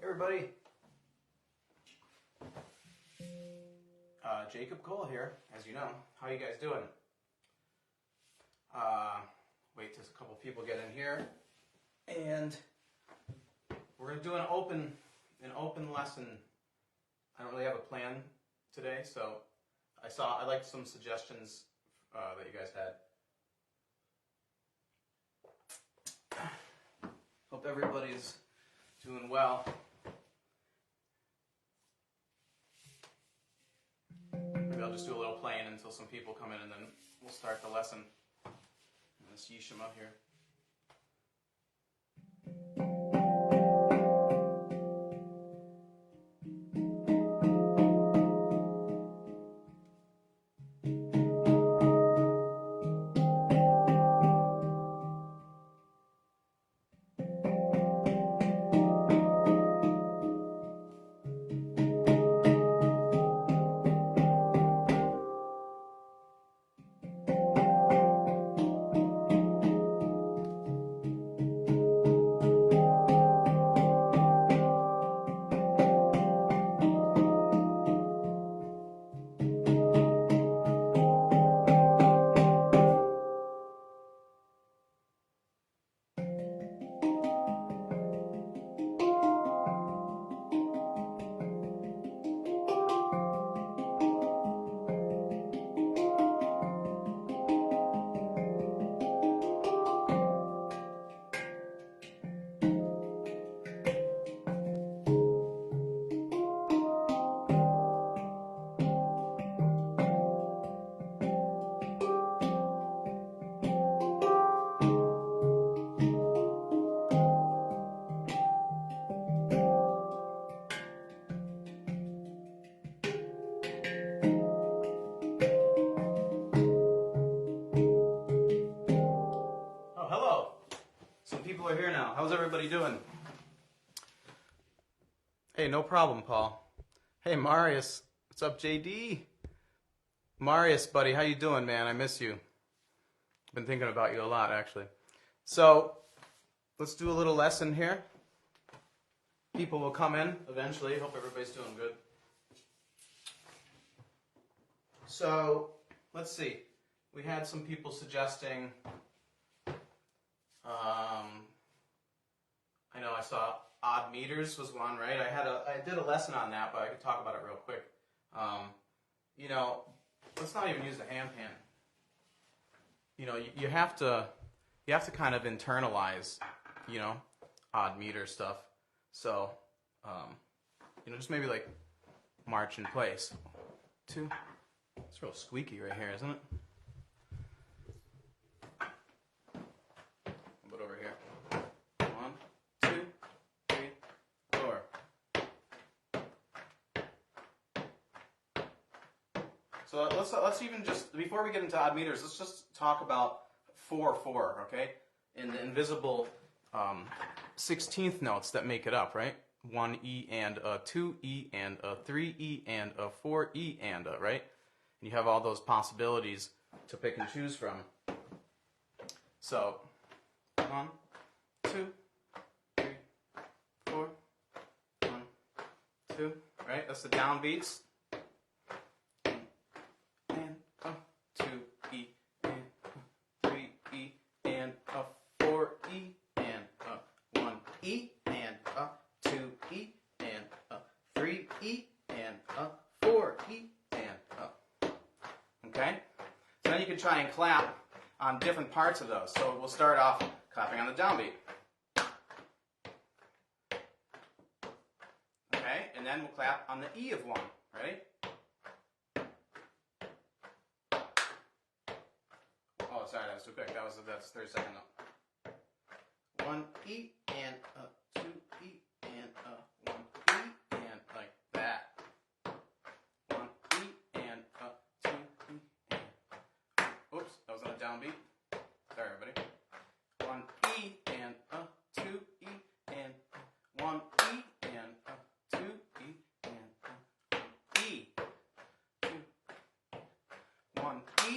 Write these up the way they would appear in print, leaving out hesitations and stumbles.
Everybody, Jacob Cole here, as you know. How you guys doing? Wait till a couple people get in here, and we're gonna do an open lesson. I don't really have a plan today, so I liked some suggestions that you guys had. Hope everybody's doing well. Maybe I'll just do a little playing until some people come in, and then we'll start the lesson. Let's yeesh them up here. People are here now. How's everybody doing? Hey, no problem, Paul. Hey, Marius. What's up, JD? Marius, buddy, how you doing, man? I miss you. Been thinking about you a lot, actually. So, let's do a little lesson here. People will come in eventually. Hope everybody's doing good. So, let's see. We had some people suggesting... I know I saw odd meters was one, right? I did a lesson on that, but I could talk about it real quick. You know, let's not even use the handpan. You know, you have to kind of internalize, you know, odd meter stuff. So, you know, just maybe like march in place. 2. It's real squeaky right here, isn't it? So let's even just, before we get into odd meters, let's just talk about 4/4, okay? In the invisible 16th notes that make it up, right? 1 E and a 2 E and a 3 E and a 4 E and a, right? And you have all those possibilities to pick and choose from. So 1, 2, 3, 4, 1, 2, right? That's the downbeats. 2 E and 3 E and a 4 E and a 1 E and a 2 E and a 3 E and a 4 E and a. Okay? So then you can try and clap on different parts of those. So we'll start off clapping on the downbeat. Okay? And then we'll clap on the E of 1. Ready? Oh, sorry, that was too quick. That's 32nd note. 1 E and a 2 E and a 1 E and like that. 1 E and a 2 E and. Oops, that was on a downbeat. Sorry, everybody. 1 E and a 2 E and 1 E and a 2 E and a E. 2 1 E.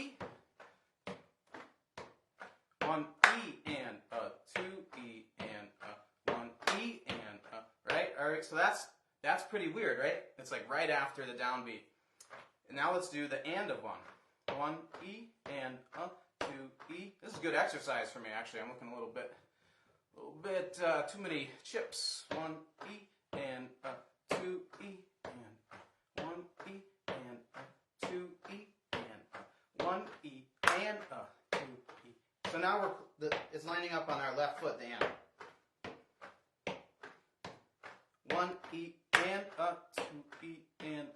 1 E and a 2 E and a 1 E and a, right? All right, so that's pretty weird, right? It's like right after the downbeat. And now let's do the and of one. 1 E and 2 E. This is good exercise for me, actually. I'm looking a little bit too many chips. 1 E and 2 E and 1 E and 2 E and 1 E and 2 E. So now it's lining up on our left foot, the and. 1 E and 2 E and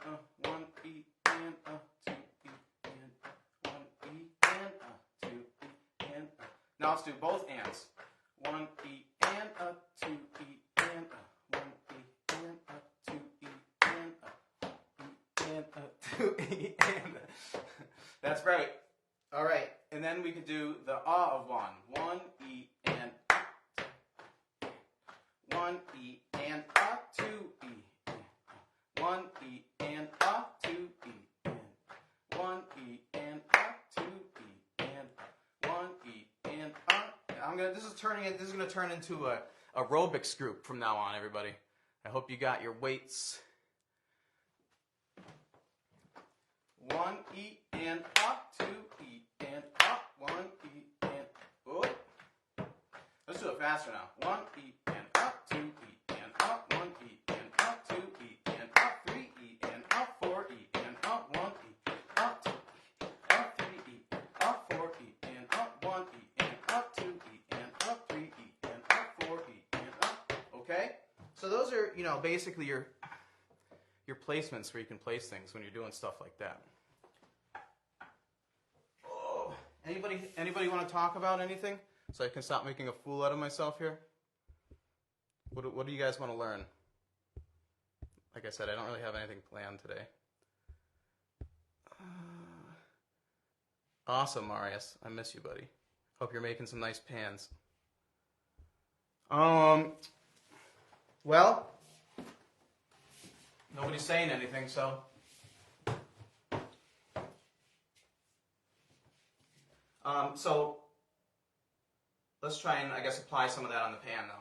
1 E and 2 E and 1 E and 2 E and. Now let's do both ands. 1 E and 2 E and 1 E and 2 E and 2 E and. That's right. All right, and then we could do the of one. 1 E and 1 E and 2 E and 1 E and 2 E and 1 E and 2 E and 1 E and. This is gonna turn into a aerobics group from now on, everybody. I hope you got your weights. 1 E and 2 E and 1 E and. Oh. Let's do it faster now. 1 E and 2 E and 1 E and 2 E and 3 E and 4 E and 1 E 2 E 3 E 4 E and 1 E and 2 E and 3 E and 4 E and. Okay? So those are, basically your placements where you can place things when you're doing stuff like that. Oh, anybody want to talk about anything so I can stop making a fool out of myself here? What do you guys want to learn? Like I said, I don't really have anything planned today. Awesome, Marius. I miss you, buddy. Hope you're making some nice pans. Well, nobody's saying anything, so. So let's try and, I guess, apply some of that on the pan now.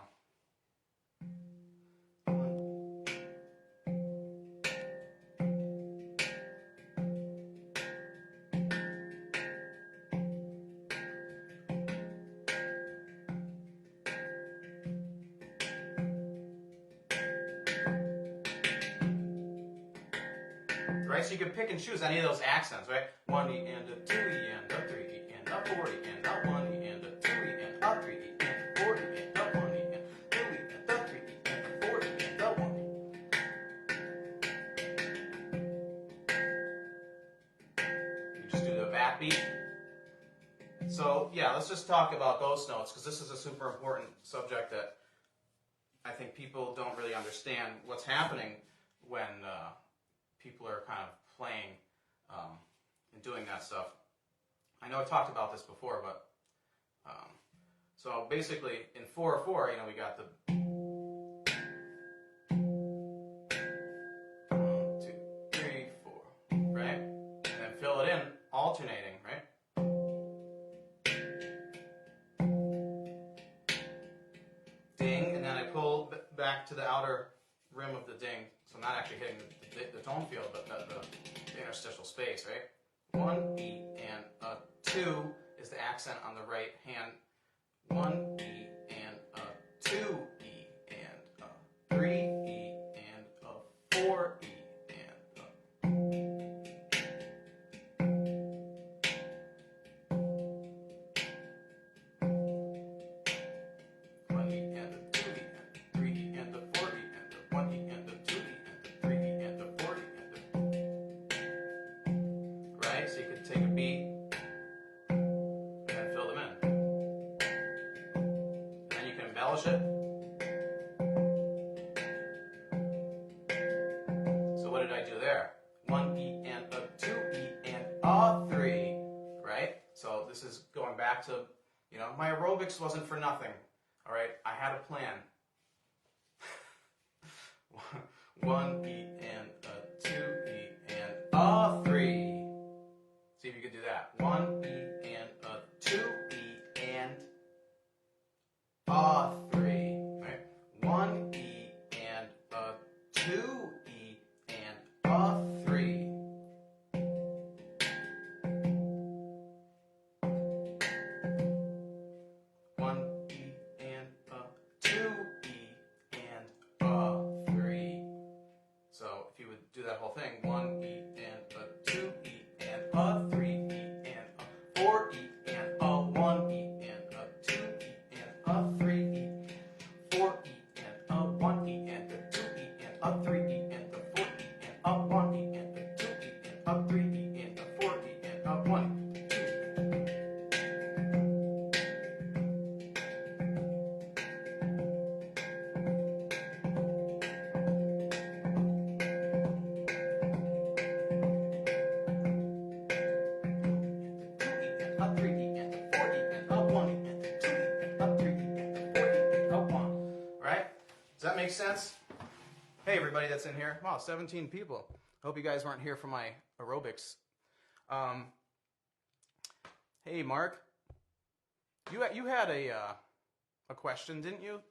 Right, so you can pick and choose any of those accents, right? 1 E and a 2 E and a 3 E and a 4 E and a 1 E and a 2 E and a 3 E and a 4 E and a 1 E and 2 E and a 3 E and a 4 E and a 1 E. You just do the backbeat. So yeah, let's just talk about ghost notes, because this is a super important subject that I think people don't really understand what's happening when people are kind of playing and doing that stuff. I know I talked about this before, but so basically in 4/4, we got the 1, 2, 3, 4, right? And then fill it in, alternating, right? Ding, and then I pull back to the outer rim of the ding, so I'm not actually hitting the tone field, but the interstitial space, right? 1 E and a 2 is the accent on the right hand. 1 E and a 2 E and a 3 E and a 4 E and a. 1 E and a 2 E and a 3 E and a 4 E and a 1 E and a 2 E and a 3 E and a 4 E and a. Right? So you could take a beat and fill them in. And then you can embellish it. So what did I do there? 1 E and a 2 E and a 3. Right? So this is going back to, my aerobics wasn't for nothing. All right? I had a plan. 1 E and a 2 E and a 3. See if you could do that. 1 E and a 2 E and a 3. Right? 1 E and a 2 E and a 3. 1 E and a 2 E and a 3. So if you would do that whole thing, 1 E and a 2 E and a 3 E and a 4 E and a 1 E and a 2 E and a 3 E, 4 E and a 1 E and a 2 E and a 3 E and a 4 E and a 1 E and a 2 E and a 3 E and a 4 E and a 1 E. Does that make sense? Hey, everybody that's in here. Wow, 17 people. Hope you guys weren't here for my aerobics. Hey, Mark. You had a question, didn't you?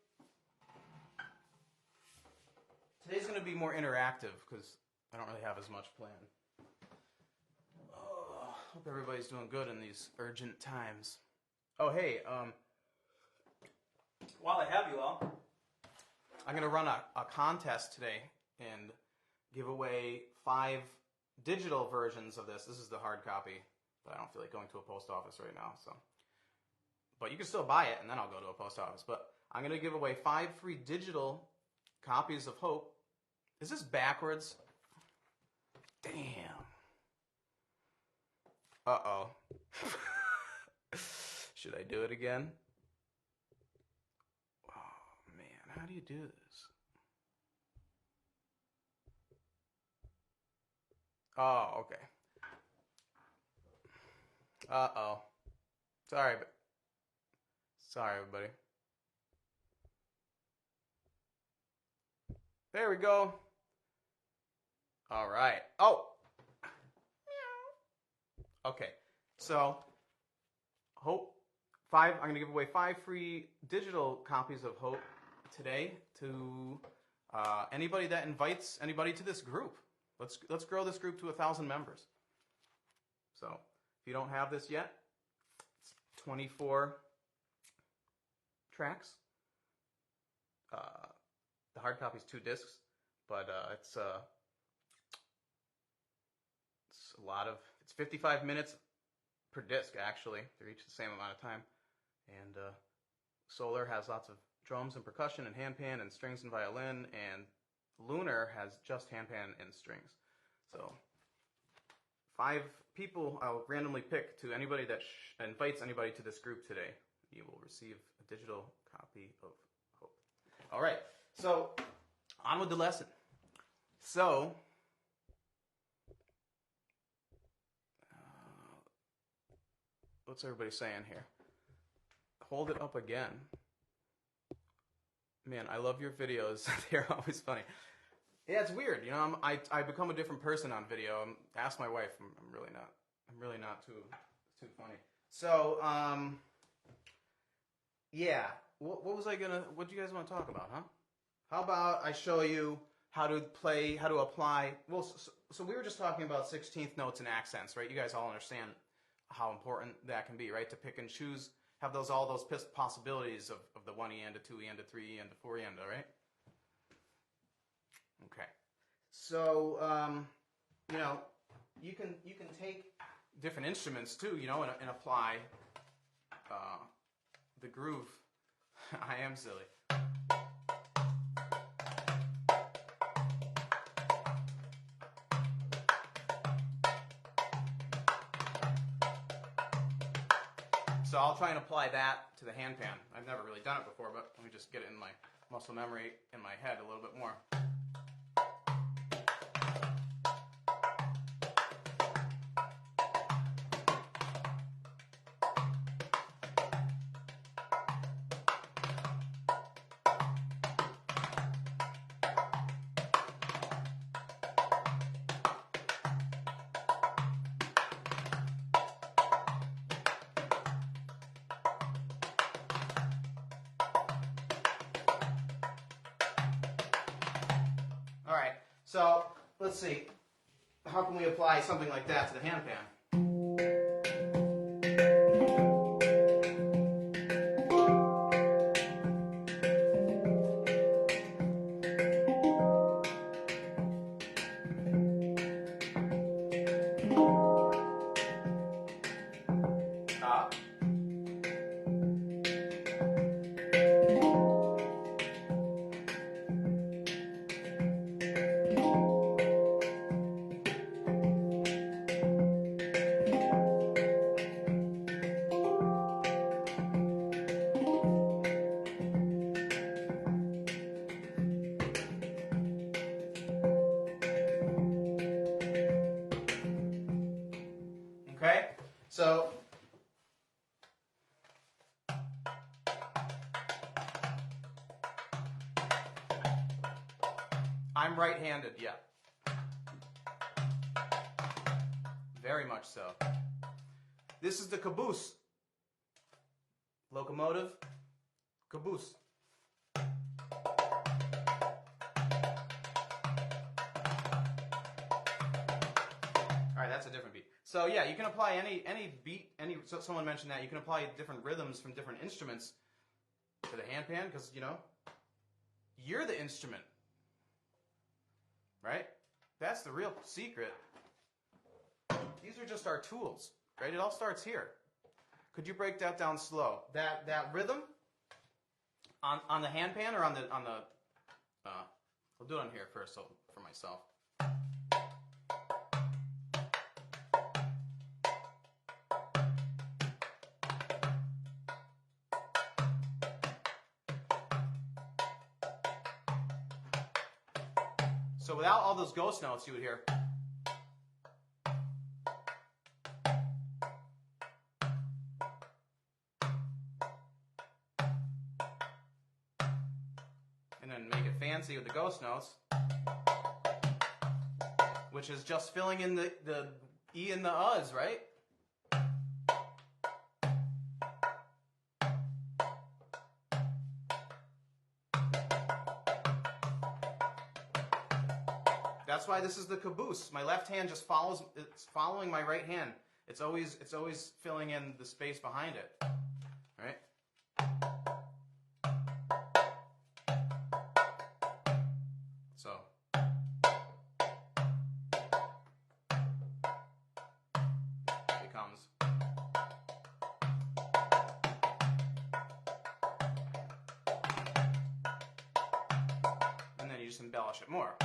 Today's going to be more interactive because I don't really have as much planned. Oh, hope everybody's doing good in these urgent times. Oh, hey, while I have you all, I'm going to run a contest today and give away 5 digital versions of this. This is the hard copy, but I don't feel like going to a post office right now. But you can still buy it, and then I'll go to a post office. But I'm going to give away 5 free digital copies of Hope. Is this backwards? Damn. Uh-oh. Should I do it again? How do you do this? Oh, okay. Uh-oh. Sorry, everybody. There we go. All right. Oh. Okay. So, Hope 5. I'm going to give away 5 free digital copies of Hope today to anybody that invites anybody to this group. Let's grow this group to 1,000 members. So if you don't have this yet, it's 24 tracks. The hard copy is 2 discs, but it's a lot of. It's 55 minutes per disc actually. They're each the same amount of time, and Solar has lots of drums and percussion and handpan and strings and violin, and Lunar has just handpan and strings. So 5 people I'll randomly pick to anybody that invites anybody to this group today. You will receive a digital copy of Hope. All right, so on with the lesson. So what's everybody saying here? Hold it up again. Man, I love your videos. They're always funny. Yeah, it's weird. You know, I become a different person on video. Ask my wife. I'm really not too funny. So, yeah. What do you guys want to talk about, huh? How about I show you how to apply. Well, so we were just talking about 16th notes and accents, right? You guys all understand how important that can be, right? To pick and choose. Have all those possibilities of the 1E and a 2E and a 3E and a 4E and a, right? Okay. So, you know, you can take different instruments too, you know, and apply the groove. I am silly. So I'll try and apply that to the handpan. I've never really done it before, but let me just get it in my muscle memory in my head a little bit more. So let's see. How can we apply something like that to the handpan? Okay, so I'm right-handed, yeah. Very much so. This is the caboose. Locomotive, caboose. Alright, that's a different beat. So yeah, you can apply any beat, so someone mentioned that, you can apply different rhythms from different instruments to the handpan, because, you know, you're the instrument. Right? That's the real secret. These are just our tools, right? It all starts here. Could you break that down slow? That rhythm on the handpan or on the I'll do it on here first, so for myself. So without all those ghost notes, you would hear. And then make it fancy with the ghost notes, which is just filling in the E and the U's, right? That's why this is the caboose. My left hand just follows, it's following my right hand. It's always filling in the space behind it. Right? So it comes. And then you just embellish it more.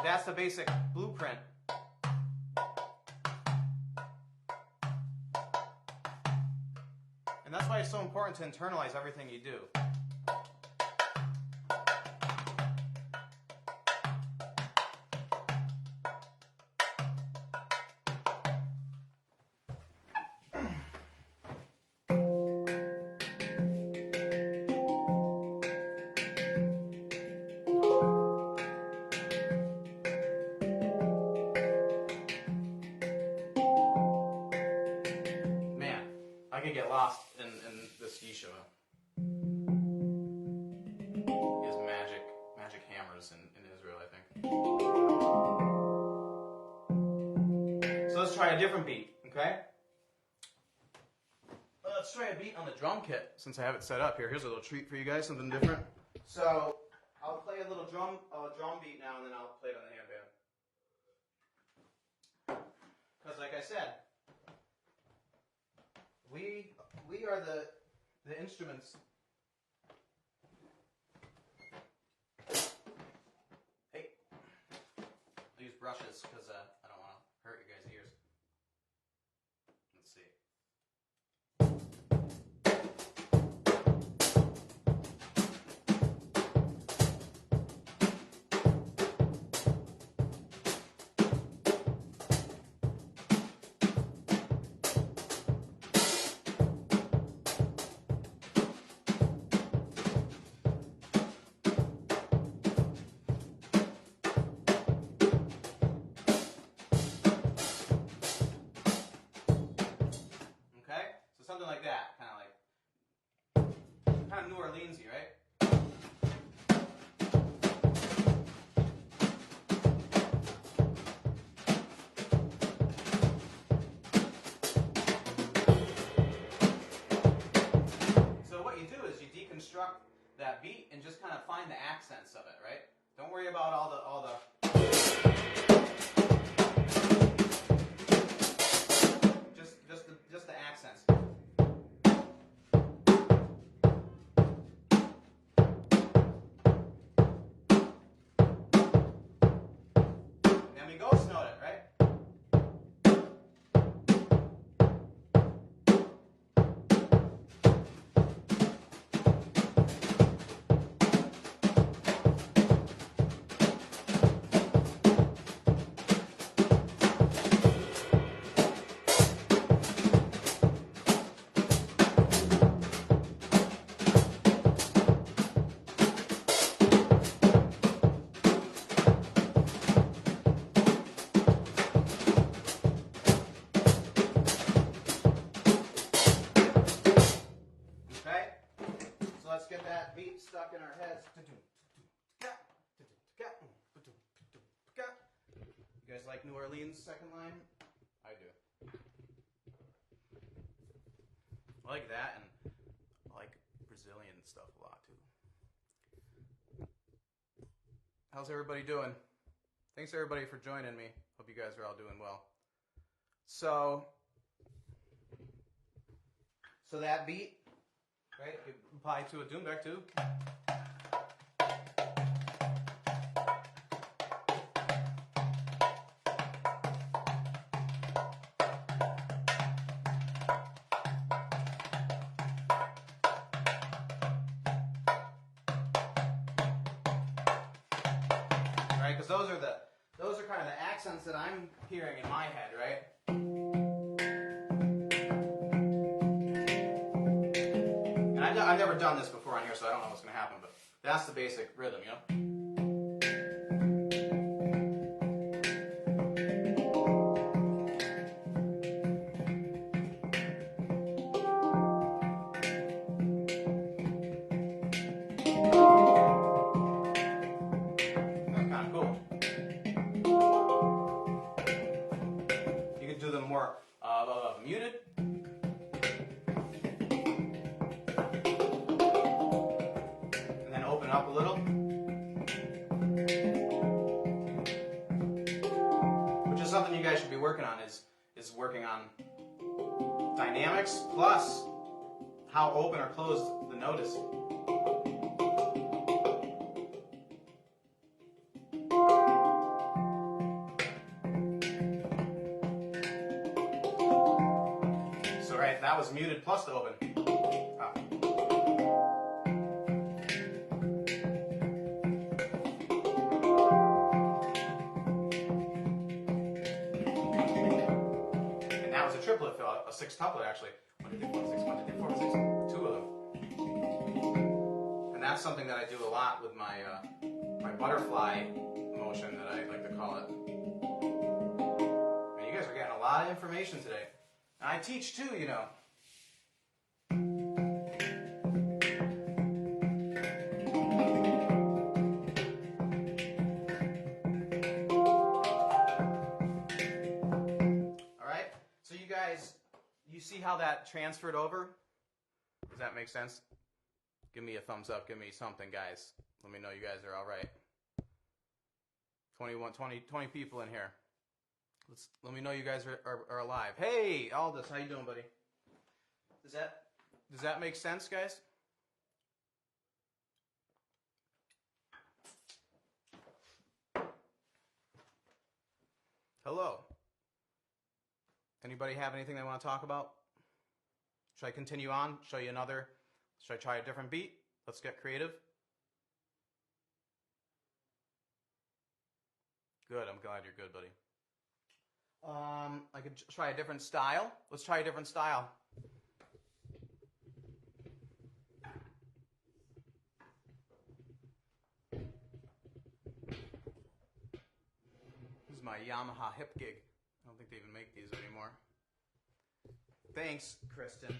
That's the basic blueprint. And that's why it's so important to internalize everything you do. I could get lost in this geisha. He has magic hammers in Israel, I think. So let's try a different beat, okay? Let's try a beat on the drum kit, since I have it set up here. Here's a little treat for you guys, something different. So I'll play a little drum beat now, and then I'll play it on the handpan. Because like I said, we are the instruments. Hey, I'll use brushes because I don't want to hurt you guys' ears. Let's see. Orleansy, right? So what you do is you deconstruct that beat and just kind of find the accents of it, right? Don't worry about all the just the accents. Then we ghost note it, right? Let's get that beat stuck in our heads. You guys like New Orleans second line? I do. I like that, and I like Brazilian stuff a lot too. How's everybody doing? Thanks everybody for joining me. Hope you guys are all doing well. So that beat, right? You apply to a Doumbek too. Right? Because those are kind of the accents that I'm hearing in my head, right? I've never done this before on here, so I don't know what's going to happen, but that's the basic rhythm, you know? That's kind of cool. You can do them more muted. Up a little, which is something you guys should be working on, is working on dynamics plus how open or closed the note is. So right, that was muted plus the open. Triplet, a sextuplet actually. 1, 2, 3, 4, 6, 1, 2, 3, 4, 6, 2 of them. And that's something that I do a lot with my my butterfly motion, that I like to call it. And you guys are getting a lot of information today. And I teach too, you know. You see how that transferred over? Does that make sense? Give me a thumbs up. Give me something, guys. Let me know you guys are all right. 20 people in here. Let me know you guys are alive. Hey, Aldous, how you doing, buddy? Does that make sense, guys? Hello. Anybody have anything they want to talk about? Should I continue on? Show you another? Should I try a different beat? Let's get creative. Good, I'm glad you're good, buddy. I could try a different style. Let's try a different style. This is my Yamaha hip gig. I don't think they even make these anymore. Thanks, Kristen.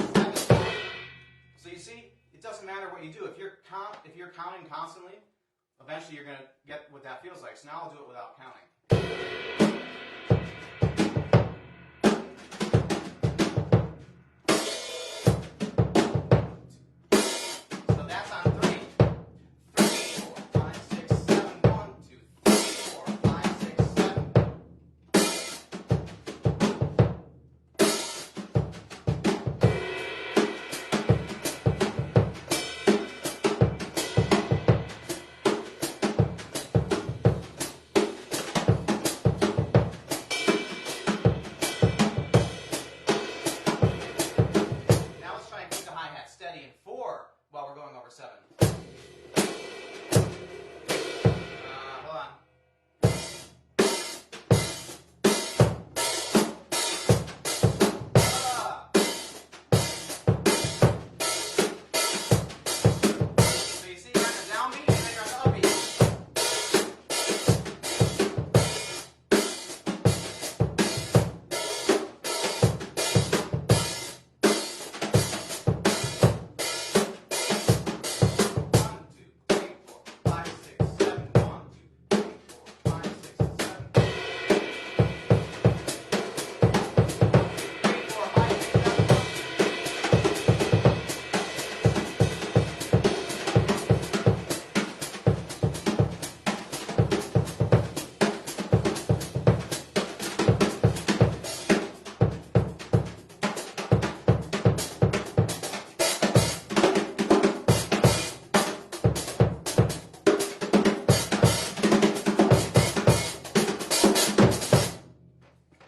So you see, it doesn't matter what you do. If you're counting constantly, eventually you're going to get what that feels like. So now I'll do it without counting. So that's on 3. 3, 4, 5, 6, 7. 1, 2, 3, 4, 5, 6, 7. Now let's try and keep the hi-hat steady in 4 while we're going over 7. Hold on. So you see, you're on the downbeat and then you're on the upbeat.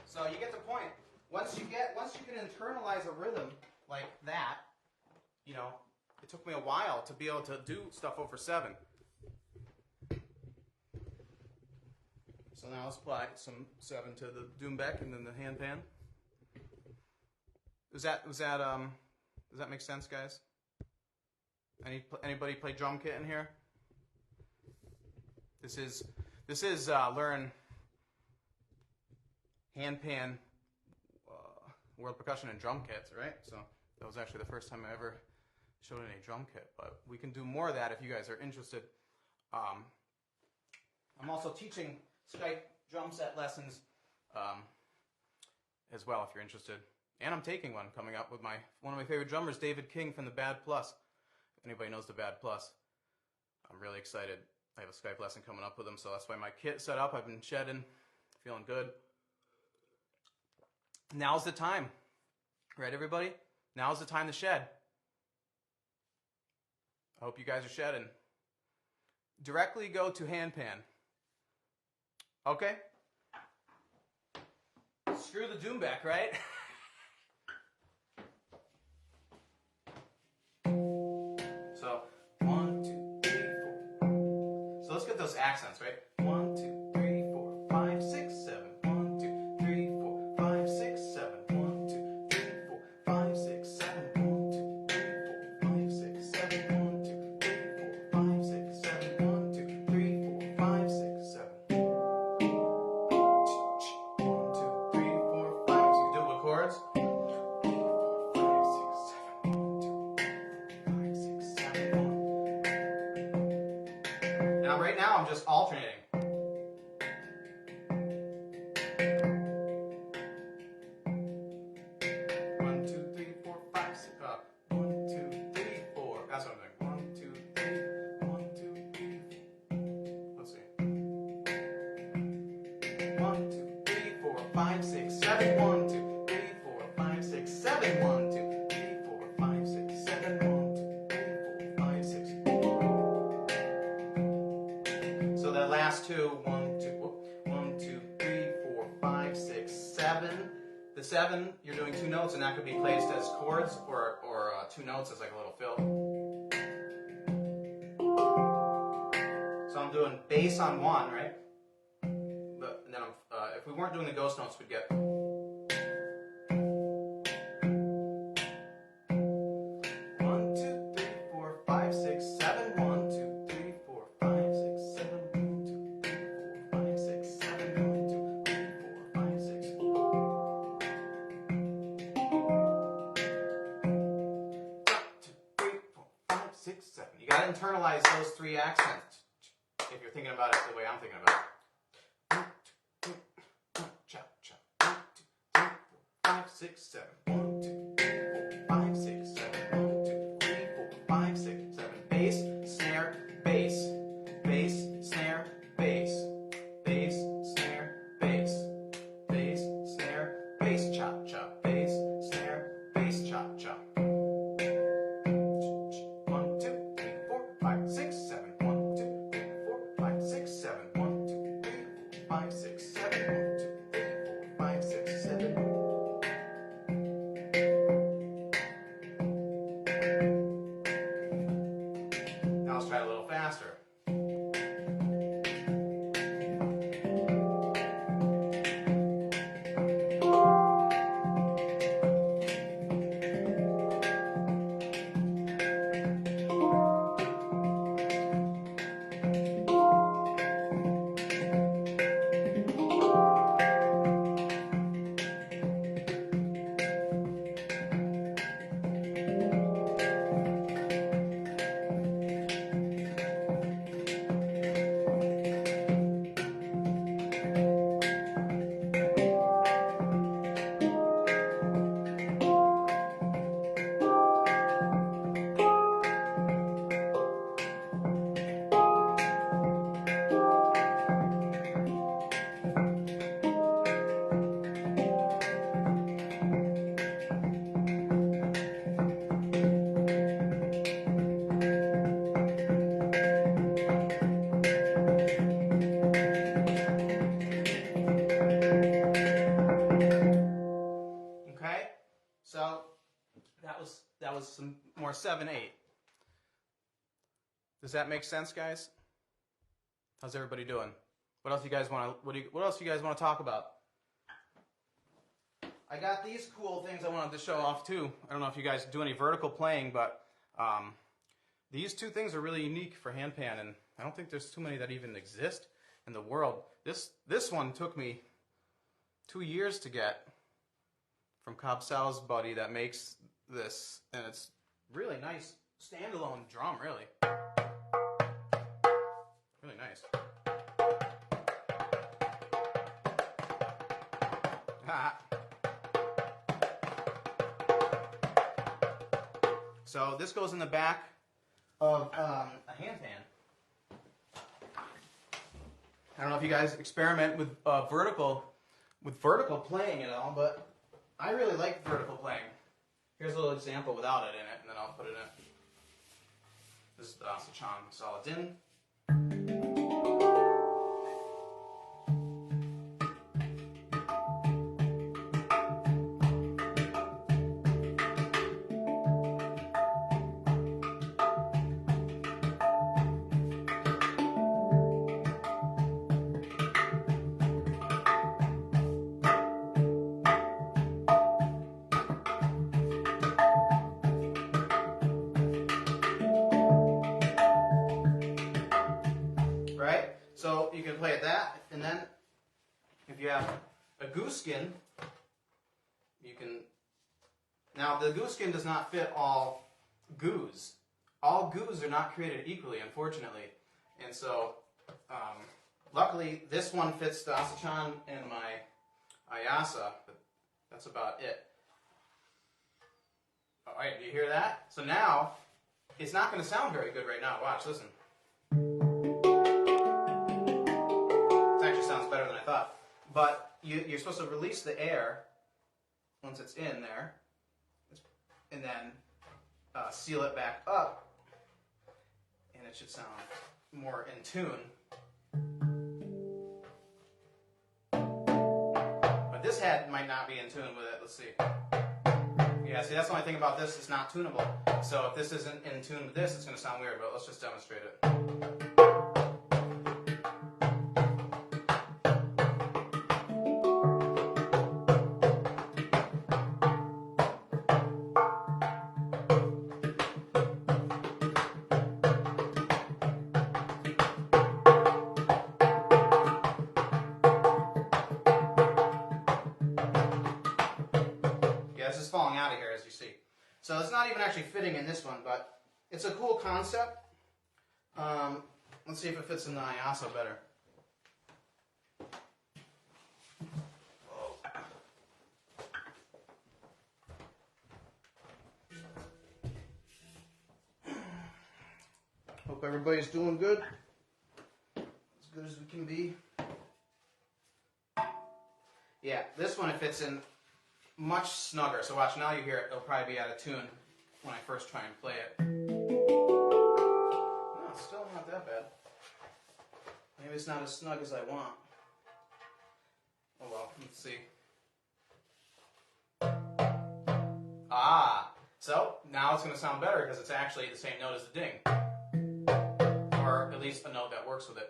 So you get the point. Once you can internalize a rhythm like that, you know, it took me a while to be able to do stuff over 7. So now let's apply some 7 to the Doumbek and then the handpan. Does that make sense, guys? Anybody play drum kit in here? This is learn handpan, world percussion and drum kits, right? So that was actually the first time I ever showed any drum kit, but we can do more of that if you guys are interested. I'm also teaching Skype drum set lessons as well if you're interested. And I'm taking one coming up with one of my favorite drummers, David King from the Bad Plus. If anybody knows the Bad Plus, I'm really excited. I have a Skype lesson coming up with him, so that's why my kit's set up. I've been shedding, feeling good. Now's the time. Right, everybody? Now's the time to shed. I hope you guys are shedding. Directly go to Handpan. Okay? Screw the Doumbek, right? So, 1, 2, 3, 4. So let's get those accents, right? 1, 2, 3, 4, 5, 6, 7. 1, 2, 3, 4, 5, 6, 7. 1, 2, 3, 4, 5, 6, 7. 1, 2, 3, 4, 5, 6, 7. 1, 2, 3, 4, 5, 6, 7. 1, 2, 3, 4, 5, 6, 7. 1, 2, 3, 4, 5. So you do it with chords. 1. Now right now I'm just alternating. 1, 2, 3, 4, 5, 6. 1, 2, 3, 4. That's what I'm doing. 1, 2, 3. 1, 2, 3. Let's see. 1, 2, 3, 4, 5, 6, 7. 1, 2, 3, 4, 5, 6, 7. 1, 2, 3, 4, 5, 6, 7. 1, 2, 3, 4, 5, 6. So that last two, 1, 2, 3, 4, 5, 6, 7. The 7, you're doing 2 notes, and that could be placed as chords or 2 notes as like a little fill. So I'm doing bass on 1, right? But and then if we weren't doing the ghost notes, we'd get. 1, 2, 3, 4, 5, 6, 7. 1, 2, 3, 4, 5, 6, 7. 1, 2, 3, 4, 5, 6, 7. 1, 2, 3, 4, 5, 6. 1, 2, 3, 4, 5, 6, 7. You gotta internalize those 3 accents if you're thinking about it the way I'm thinking about it. 1, 2, 3, chop, chop. 1, 2, 3, 4, 5, 6, 7. 1, 2, 3, 4, 5, 6, 7. 1, 2, 3, 4, 5, 6, 7. Bass, snare, bass. Bass, snare, bass. Bass, snare, bass. Bass, snare, bass, chop, chop. Bass, snare, bass, chop, chop. 1, 2, 3, 4, 5, 6, 7. 1, 2, 3, 4, 5, 6, 7. 1, 2, 3, 4, 5, 6, 7. 1, 2, 3, 4, 5, 6, 7. Now let's try it a little faster. That was some more 7/8. Does that make sense, guys? How's everybody doing? What else you guys want to what else you guys want to talk about? I got these cool things I wanted to show off too. I don't know if you guys do any vertical playing, but these 2 things are really unique for handpan, and I don't think there's too many that even exist in the world. This one took me 2 years to get from Cobb Sal's buddy that makes this, and it's really nice standalone drum, really. Really nice. So this goes in the back of a handpan. I don't know if you guys experiment with vertical playing at all, but I really like vertical playing. Here's a little example without it in it, and then I'll put it in. This is the Asachan Saladin. Right? So you can play it that, and then if you have a goose skin, you can... Now the goose skin does not fit all goos. All goos are not created equally, unfortunately. And so, luckily, this one fits the Asachan and my Ayasa, but that's about it. Alright, do you hear that? So now, it's not going to sound very good right now. Watch, listen. Sounds better than I thought. But you're supposed to release the air once it's in there, and then seal it back up, and it should sound more in tune. But this head might not be in tune with it. Let's see. Yeah, see, that's the only thing about this, it's not tunable. So if this isn't in tune with this, it's going to sound weird, but let's just demonstrate it. This is falling out of here, as you see. So it's not even actually fitting in this one, but it's a cool concept. Let's see if it fits in the Ayasa better. Hope everybody's doing good. As good as we can be. Yeah, this one it fits in much snugger. So watch, now you hear it. It'll probably be out of tune when I first try and play it. No, it's still not that bad. Maybe it's not as snug as I want. Oh well, let's see. Ah, so now it's going to sound better because it's actually the same note as the ding. Or at least a note that works with it.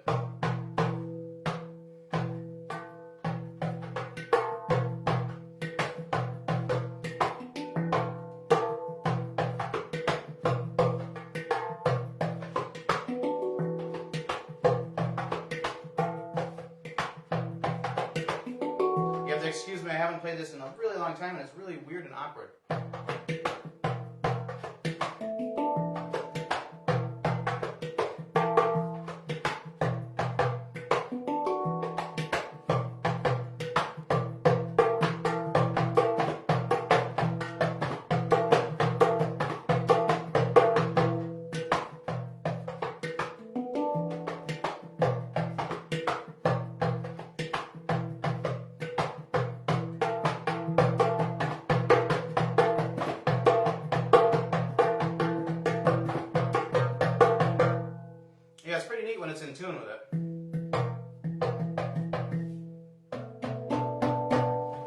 Excuse me, I haven't played this in a really long time, and it's really weird and awkward. Yeah, it's pretty neat when it's in tune with it.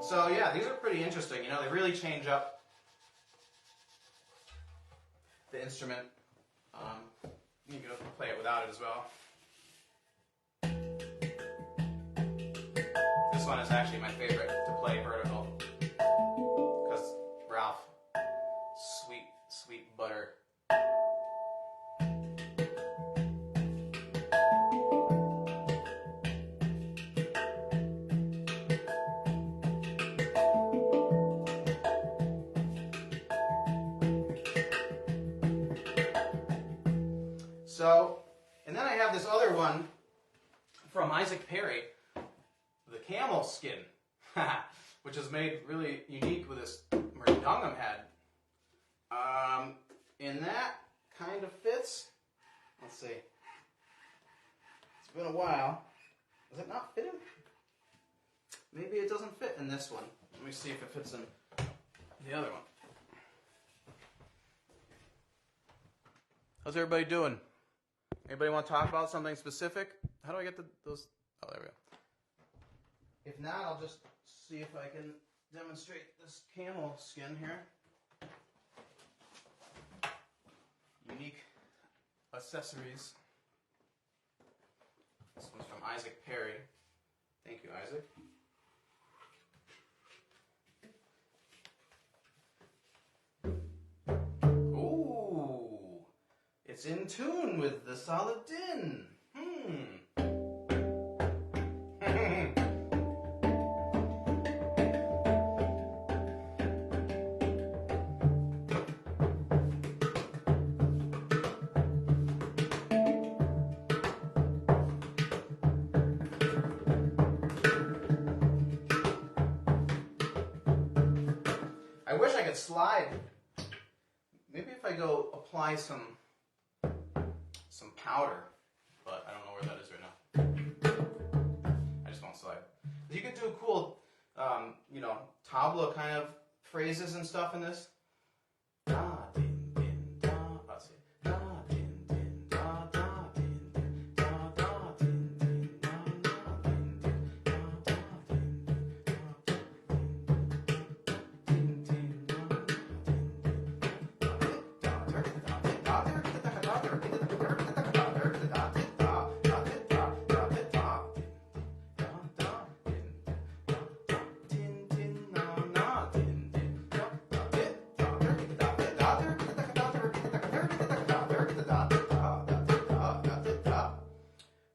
So yeah, these are pretty interesting. You know, they really change up the instrument. You can play it without it as well. This one is actually my favorite to play vertical because Ralph, sweet, sweet butter. one from Isaac Perry, the camel skin, which is made really unique with this Murdungum head. And that kind of fits. Let's see. It's been a while. Does it not fit in? Maybe it doesn't fit in this one. Let me see if it fits in the other one. How's everybody doing? Anybody want to talk about something specific? How do I get those? Oh, there we go. If not, I'll just see if I can demonstrate this camel skin here. Unique accessories. This one's from Isaac Perry. Thank you, Isaac. Ooh, it's in tune with the solid din. I wish I could slide. Maybe if I go apply some powder, but I don't know where that is right now. I just won't slide. You could do cool, tabla kind of phrases and stuff in this. Da din din da. Let's see. Da din din da da din din da da din din da da din din da da din din da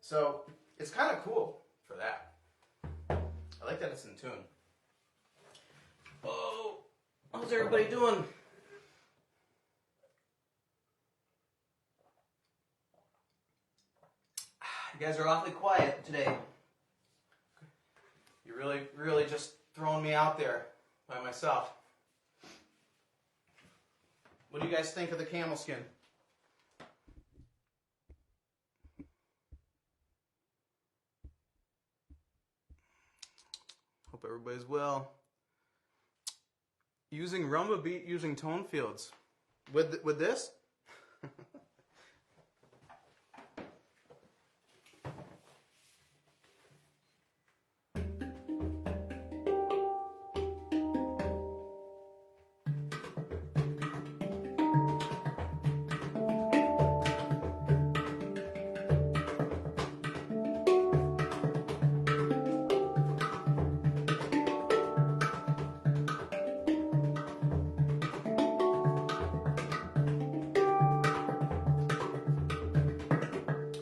So it's kind of cool for that. I like that it's in tune. Oh, how's everybody doing? You guys are awfully quiet today. You're really just throwing me out there by myself. What do you guys think of the camel skin? Hope everybody's well. Using rumba beat, using tone fields. With this?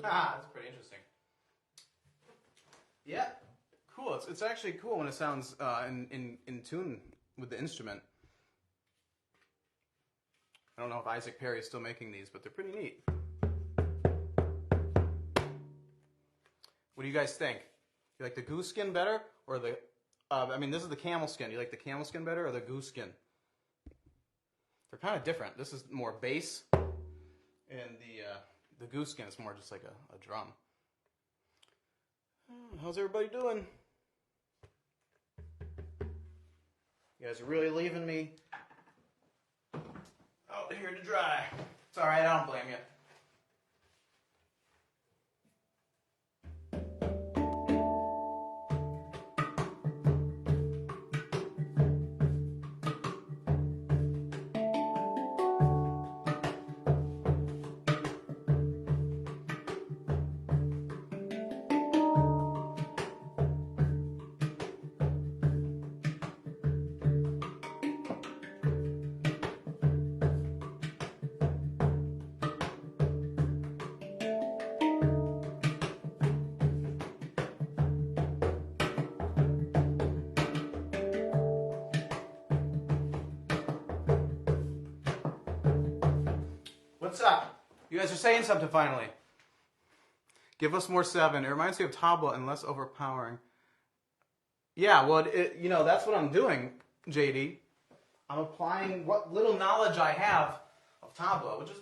That's pretty interesting. Yeah, cool. It's actually cool when it sounds in tune with the instrument. I don't know if Isaac Perry is still making these, but they're pretty neat. What do you guys think? You like the goose skin better, or the? This is the camel skin. You like the camel skin better, or the goose skin? They're kind of different. This is more bass, and the goose skin is more just like a drum. How's everybody doing? You guys are really leaving me out here to dry. It's all right. I don't blame you. What's up? You guys are saying something finally. Give us more 7. It reminds me of tabla and less overpowering. Yeah, well, you know, that's what I'm doing, JD. I'm applying what little knowledge I have of tabla, which is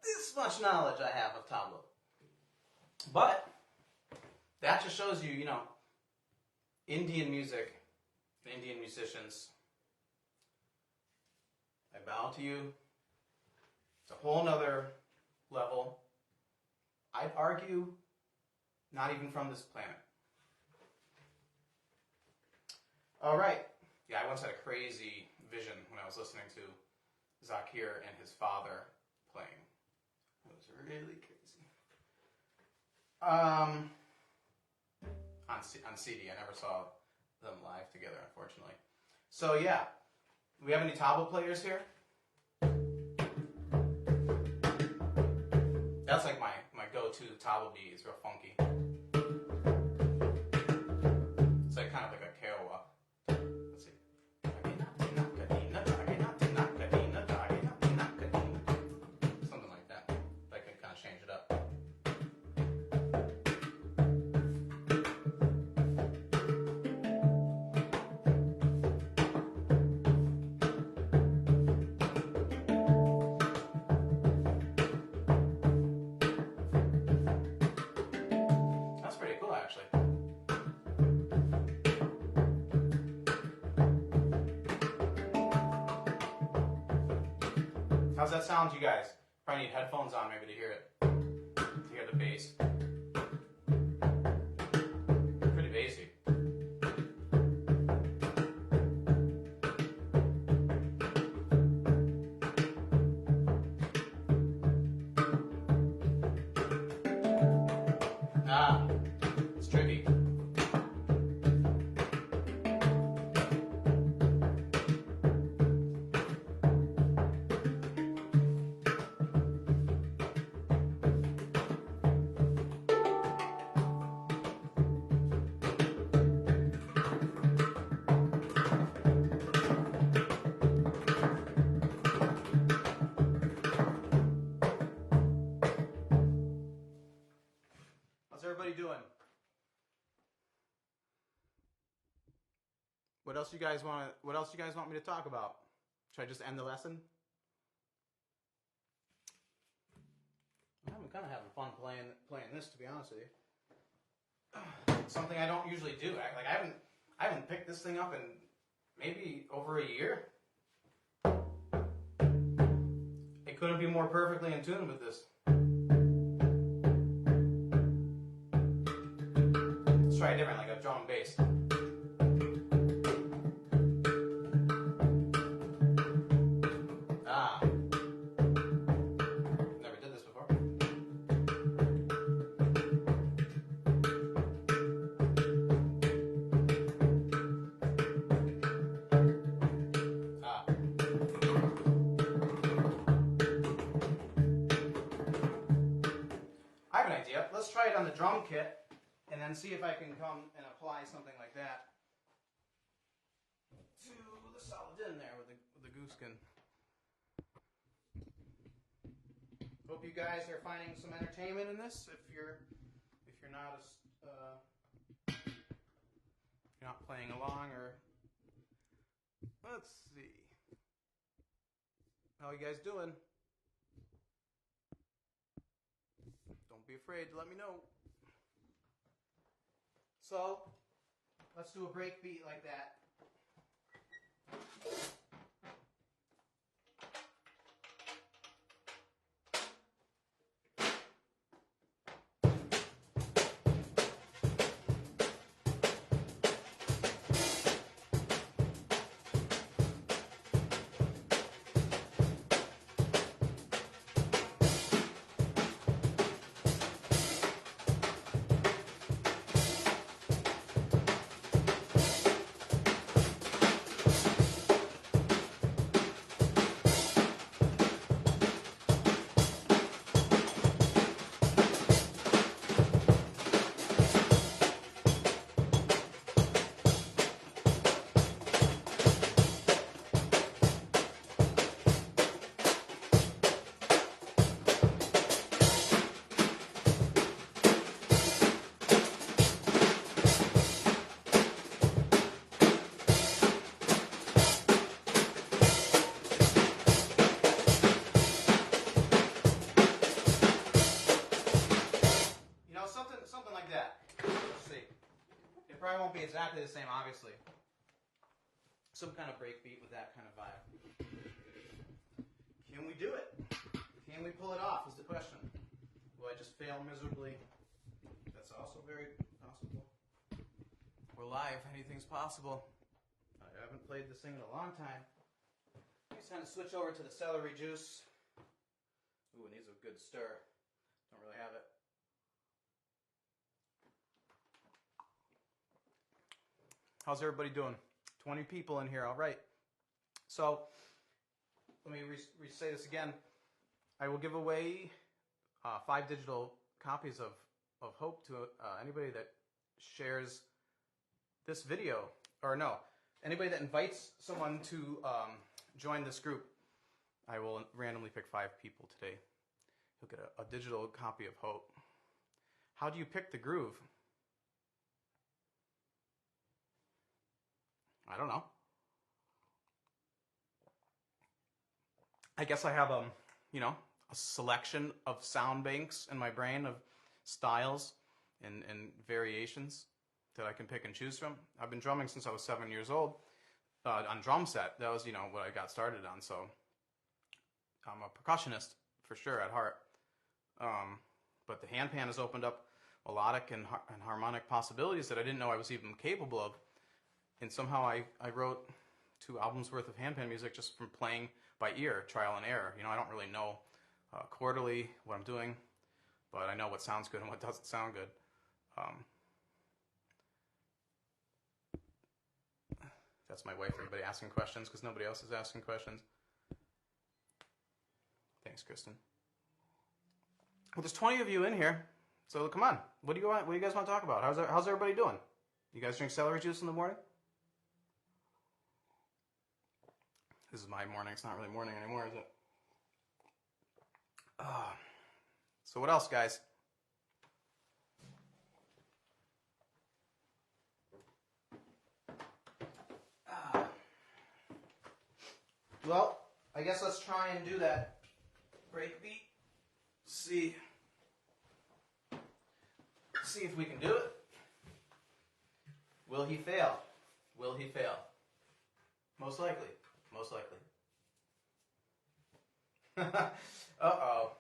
this much knowledge I have of tabla. But that just shows you, you know, Indian music, Indian musicians. I bow to you. It's a whole nother level. I'd argue not even from this planet. All right. Yeah, I once had a crazy vision when I was listening to Zakir and his father playing. It was really crazy. On CD, I never saw them live together, unfortunately. So yeah, do we have any tabla players here? That's like my go-to tabla beat. It's real funky. It's like kind of like a kewa. Let's see. Something like that. I can kind of change it up. That's pretty cool, actually. How's that sound to you guys? Probably need headphones on maybe to hear it. To hear the bass. Pretty bassy. Ah, it's tricky. How's everybody doing? What else you guys want me to talk about? Should I just end the lesson? I'm kind of having fun playing this, to be honest with you. It's something I don't usually do. Like I haven't picked this thing up in maybe over a year. I couldn't be more perfectly in tune with this. Let's try it different, like a drum and bass. Ah. Never did this before. Ah. I have an idea. Let's try it on the drum kit. And then see if I can come and apply something like that to the solid in there with the goose skin. Hope you guys are finding some entertainment in this. If you're not you're not playing along, or let's see, how you guys doing? Don't be afraid to let me know. So, let's do a break beat like that. won't be exactly the same, obviously. Some kind of breakbeat with that kind of vibe. Can we do it? Can we pull it off is the question. Will I just fail miserably? That's also very possible. We're live. Anything's possible. I haven't played this thing in a long time. It's time to switch over to the celery juice. Ooh, it needs a good stir. Don't really have it. How's everybody doing? 20 people in here. All right. So let me say this again. I will give away 5 digital copies of Hope to anybody that shares this video, or no, anybody that invites someone to join this group. I will randomly pick 5 people today. You'll get a digital copy of Hope. How do you pick the groove? I don't know. I guess I have a selection of sound banks in my brain of styles and variations that I can pick and choose from. I've been drumming since I was 7 years old on drum set. That was, what I got started on. So I'm a percussionist for sure at heart. But the handpan has opened up melodic and harmonic possibilities that I didn't know I was even capable of. And somehow I wrote 2 albums worth of handpan music just from playing by ear, trial and error. I don't really know quarterly what I'm doing, but I know what sounds good and what doesn't sound good. That's my wife, everybody asking questions because nobody else is asking questions. Thanks, Kristen. Well, there's 20 of you in here, so come on. What do you guys want to talk about? How's everybody doing? You guys drink celery juice in the morning? This is my morning. It's not really morning anymore, is it? So what else, guys? Well, I guess let's try and do that break beat. See if we can do it. Will he fail? Will he fail? Most likely. Most likely. Uh-oh.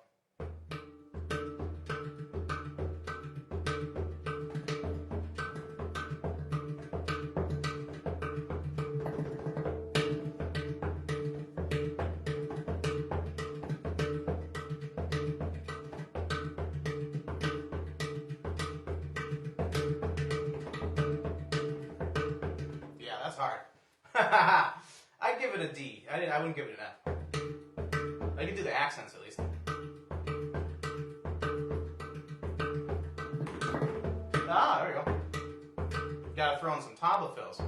Yeah, that's hard. I'd give it a D. I wouldn't give it an F. I could do the accents at least. Ah, there we go. Gotta throw in some tabla fills.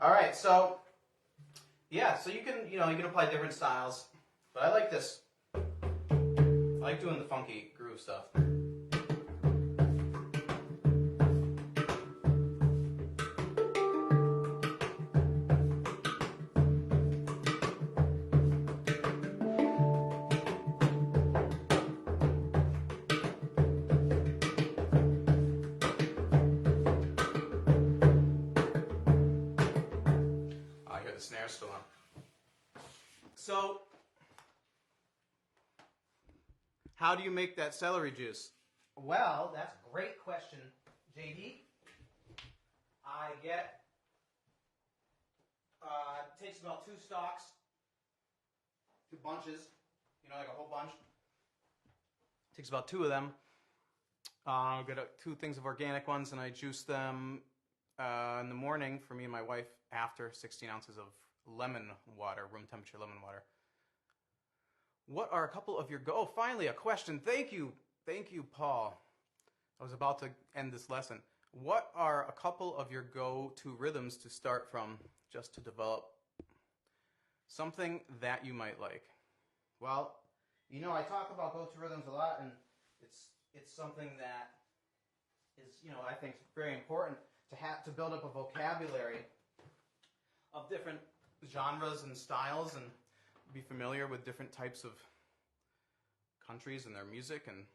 All right, so yeah, so you can apply different styles, but I like this. I like doing the funky groove stuff. I hear the snare still on. So, how do you make that celery juice? Well, that's a great question, JD. I get, it takes about 2 stalks, 2 bunches, like a whole bunch. It takes about 2 of them. I'll get 2 things of organic ones, and I juice them in the morning for me and my wife after 16 ounces of lemon water, room temperature lemon water. What are a couple of your oh, finally a question. Thank you, Paul. I was about to end this lesson. What are a couple of your go-to rhythms to start from, just to develop something that you might like? Well, I talk about go-to rhythms a lot, and it's something that is, I think very important to build up a vocabulary of different genres and styles and be familiar with different types of countries and their music. And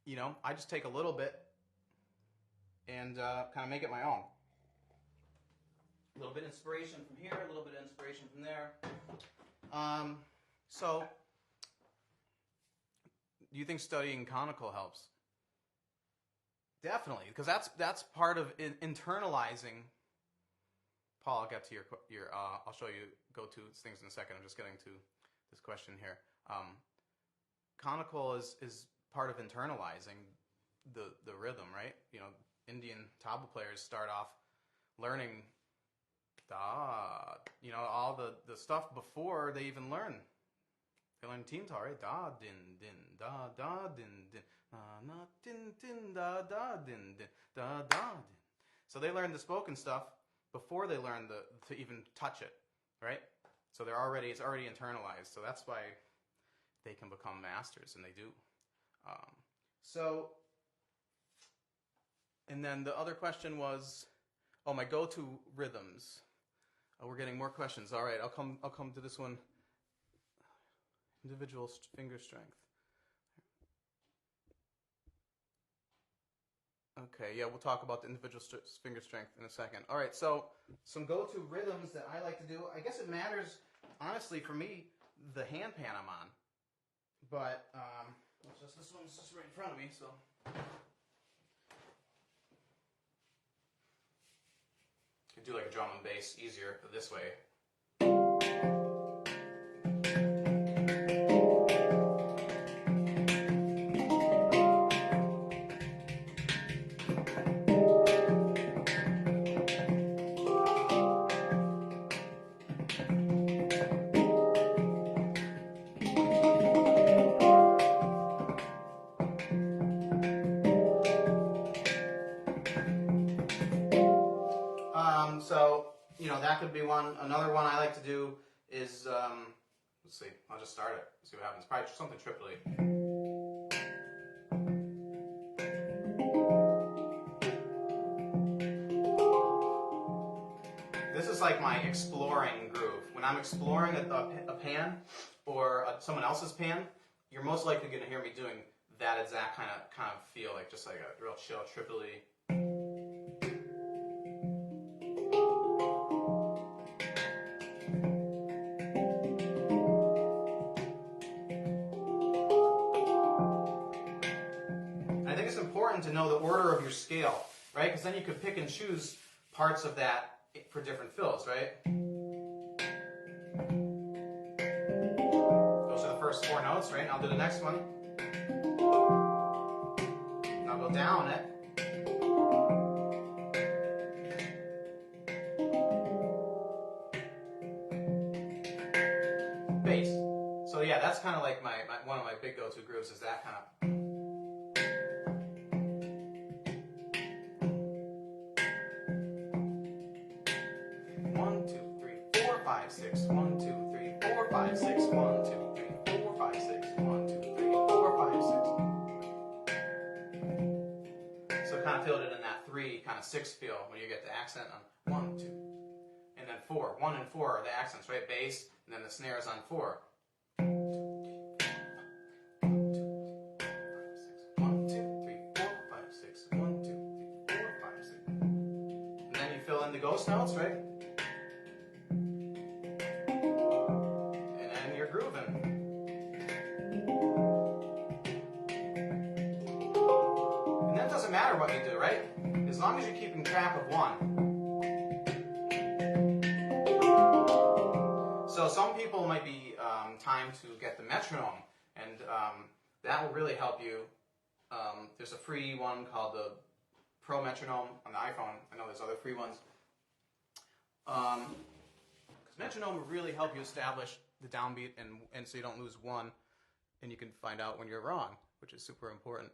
you know, I just take a little bit and kind of make it my own. A little bit inspiration from here, a little bit of inspiration from there. So, do you think studying conical helps? Definitely, because that's part of internalizing. Paul, I'll get to your I'll show you go-to things in a second. I'm just getting to this question here. Conical is part of internalizing the rhythm, right? You know, Indian tabla players start off learning da, you know, all the stuff before they even learn. They learn team tar, right? Da din din da da din din na na din din da da din din da da din. So they learn the spoken stuff before they learn to even touch it, right? So it's already internalized. So that's why they can become masters, and they do. And then the other question was, my go-to rhythms. We're getting more questions. All right, I'll come to this one. Individual finger strength. Okay, yeah, we'll talk about the individual finger strength in a second. All right, so some go-to rhythms that I like to do. I guess it matters, honestly, for me, the handpan I'm on. But this one's just right in front of me, so. You can do like a drum and bass easier this way. So, you know, that could be one. Another one I like to do is, let's see, I'll just start it, see what happens. Probably something triply. This is like my exploring groove. When I'm exploring a pan or someone else's pan, you're most likely going to hear me doing that exact kind of feel, like just like a real chill triply. To know the order of your scale, right? Because then you could pick and choose parts of that for different fills, right? Those are the first 4 notes, right? And I'll do the next one. And I'll go down it. Bass. So yeah, that's kind of like one of my big go-to grooves is that kind of. 6, 1, 2, 3, 4, 5, 6, 1, 2, 3, 4, 5, 6, 1, 2, 3, 4, 5, 6. So kind of feel it in that 3, kind of 6 feel when you get the accent on 1, 2, and then 4. 1 and 4 are the accents, right? Bass, and then the snare is on 4. 1, 2, 3, 4, 5, 6, 1, 2, 3, 4, 5, 6. And then you fill in the ghost notes, right? Matter what you do, right? As long as you're keeping track of one. So some people might be time to get the metronome, and that will really help you. There's a free one called the Pro Metronome on the iPhone. I know there's other free ones. Because metronome will really help you establish the downbeat, and so you don't lose one, and you can find out when you're wrong, which is super important.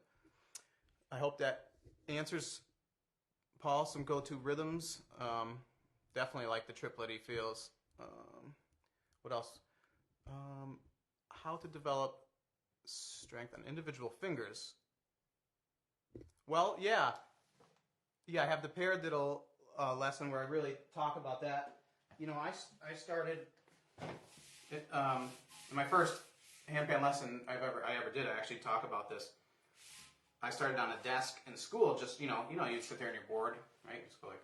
I hope that answers, Paul, some go-to rhythms. Definitely like the triplety feels. What else? How to develop strength on individual fingers. Well, yeah, I have the pair that'll lesson where I really talk about that. You know, I started in my first handpan lesson I ever did. I actually talk about this. I started on a desk in school. Just you sit there and you're bored, right? Just go like.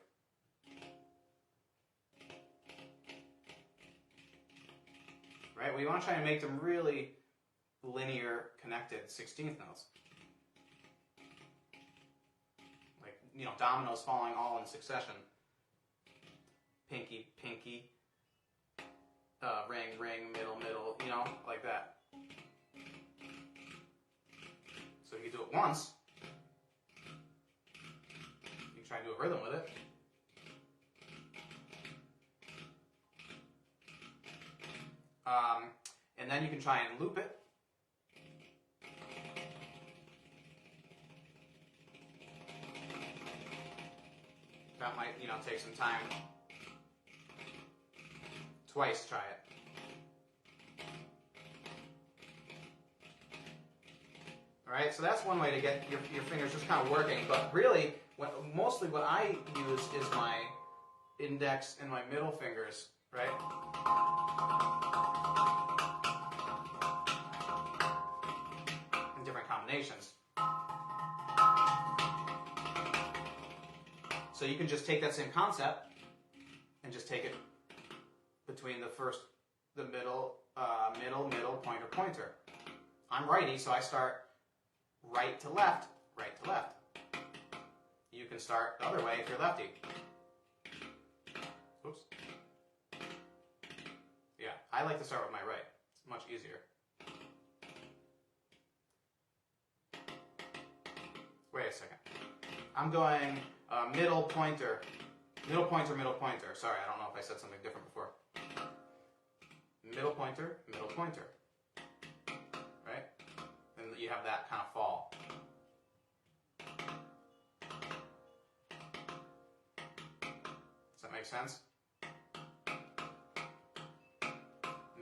Right? Well, you want to try and make them really linear, connected 16th notes. Like, dominoes falling all in succession. Pinky, pinky, ring, ring, middle, middle, like that. So if you do it once, you can try and do a rhythm with it. And then you can try and loop it. That might, take some time. Twice try it. Alright, so that's one way to get your fingers just kind of working. But really, mostly what I use is my index and my middle fingers, right? In different combinations. So you can just take that same concept and just take it between the middle, middle, pointer, pointer. I'm righty, so I start right to left, right to left. You can start the other way if you're lefty. Oops. Yeah, I like to start with my right. It's much easier. Wait a second. I'm going middle pointer. Middle pointer, middle pointer. Sorry, I don't know if I said something different before. Middle pointer, middle pointer. Right? And you have that kind of fall. Does that make sense?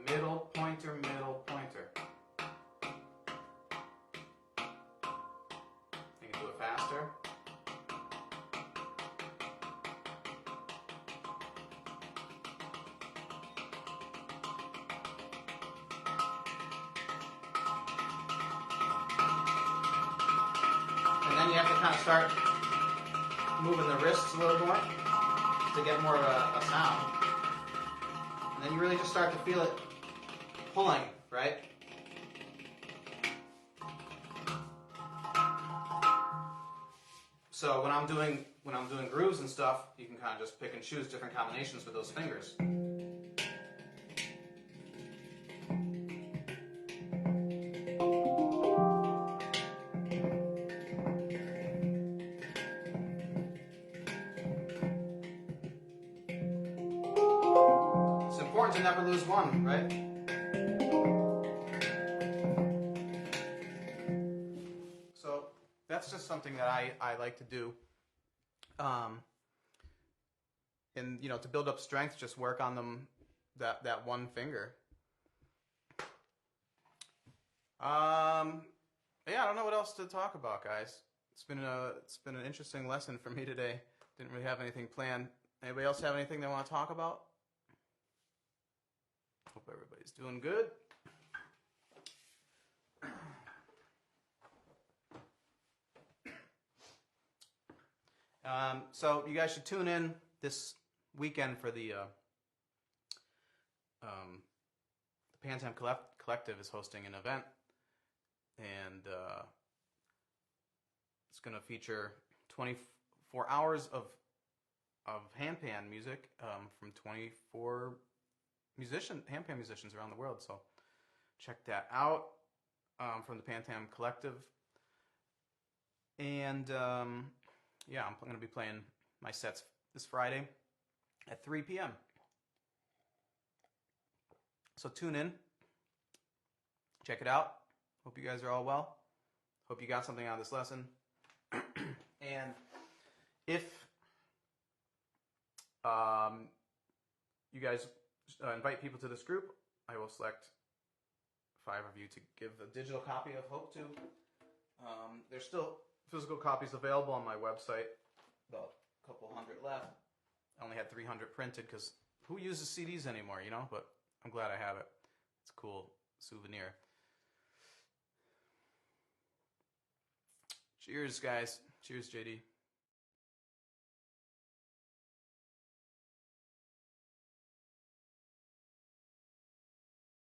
Middle pointer, middle pointer. You can do it faster. And then you have to kind of start moving the wrists a little more to get more of a sound. And then you really just start to feel it pulling, right? So when I'm doing grooves and stuff, you can kind of just pick and choose different combinations with those fingers. It's important to never lose one, right? So that's just something that I like to do. And to build up strength, just work on them that one finger. Yeah, I don't know what else to talk about, guys. It's been an interesting lesson for me today. Didn't really have anything planned. Anybody else have anything they want to talk about? Hope everybody's doing good. So you guys should tune in this weekend for the Handpan Collective is hosting an event, and it's going to feature 24 hours of handpan music from 24 handpan musicians around the world. So check that out from the Handpan Collective. And yeah, I'm going to be playing my sets this Friday at 3 p.m. So tune in. Check it out. Hope you guys are all well. Hope you got something out of this lesson. And if you guys invite people to this group, I will select 5 of you to give a digital copy of Hope to. There's still physical copies available on my website, about a couple hundred left. I only had 300 printed because who uses CDs anymore, you know? But I'm glad I have it. It's a cool souvenir. Cheers, guys. Cheers, JD.